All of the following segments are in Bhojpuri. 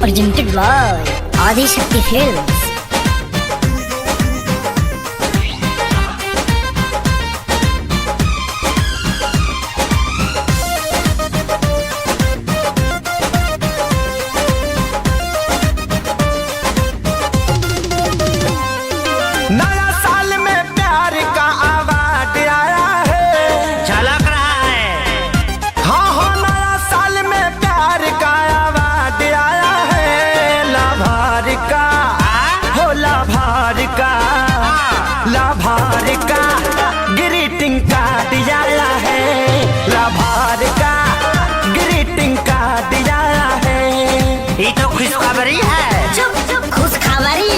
Presented by Adi Shakti Films. नया साल में प्यार का अवार्ड आया है, झलक रहा है। हाँ नया साल में प्यार का अवार्ड आया है। लाभार का हो लाभार का ग्रीटिंग कार्ड आया है। लाभार का ग्रीटिंग कार्ड आया है। ये तो खुशखबरी है। चुप चुप खुशखबरी।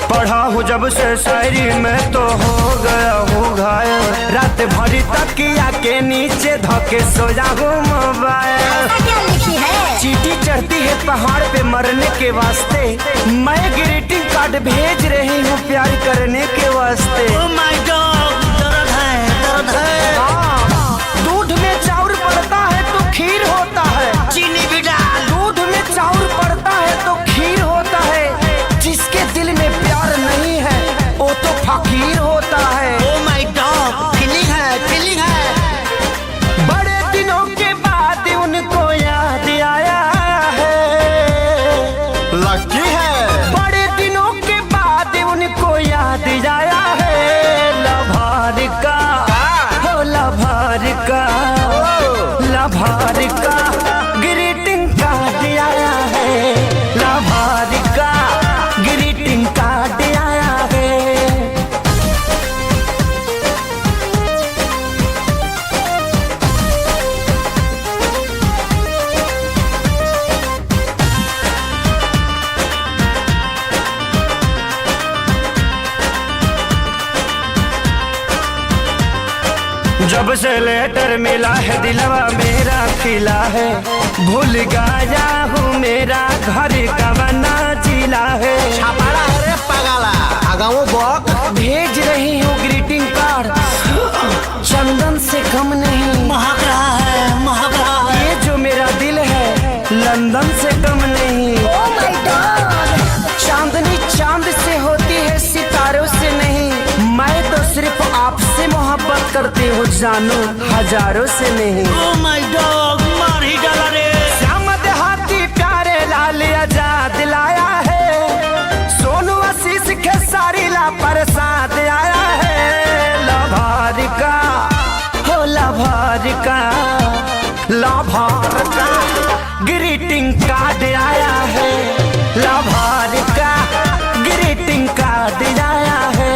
पढ़ा हूँ जब से शायरी में तो हो गया हूँ घायल। रात भरी तकिया के नीचे धके सोया हूँ मोबाइल। क्या लिखी है? चीटी चढ़ती है पहाड़ पे मरने के वास्ते। मैं ग्रीटिंग कार्ड भेज रही हूँ प्यार करने के वास्ते। Oh my God, दर्द है, दर्द है। हाँ, दूध में चाउर पड़ता है तो खीर होता है। चीनी भी डाल। दूध में चाउर पड़ता है तो खीर होता है। जिसके दिल में प्यार नहीं है वो तो फकीर होता है। Oh my God, फीलिंग है, फीलिंग है। बड़े दिनों के बाद उनको याद आया है। लकी है। बड़े दिनों के बाद उनको याद आया है। लाभार का हो लाभार का ग्रीटिंग कार्ड आया है। लाभार का ग्रीटिंग कार्ड आया है। जब से लेटर मिला है दिलवा मेरा खिला है। भूल गया हूँ मेरा घर का बना जिला है। छापाड़ा है रे पगला, आगाओ बॉक। भेज रही हूँ ग्रीटिंग कार्ड, चंदन से कम नहीं। महक रहा है, महक रहा है। ये जो मेरा दिल है लंदन से कम नहीं। Oh my God! चांदनी चांद से होती है सितारों से नहीं। मैं तो सिर्फ आपसे मोहब्बत करती हूँ जानू, हजारों से नहीं। Oh my God, मार ही डाला रे। श्याम देहाती प्यारे लाल आजाद लाया है। सोनू आशीष खेसारी ला प्रसाद आया है। लाभार का हो लाभार का ग्रीटिंग कार्ड आया है। लाभार का ग्रीटिंग कार्ड आया है।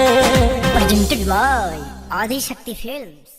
Presented by Adi Shakti Films.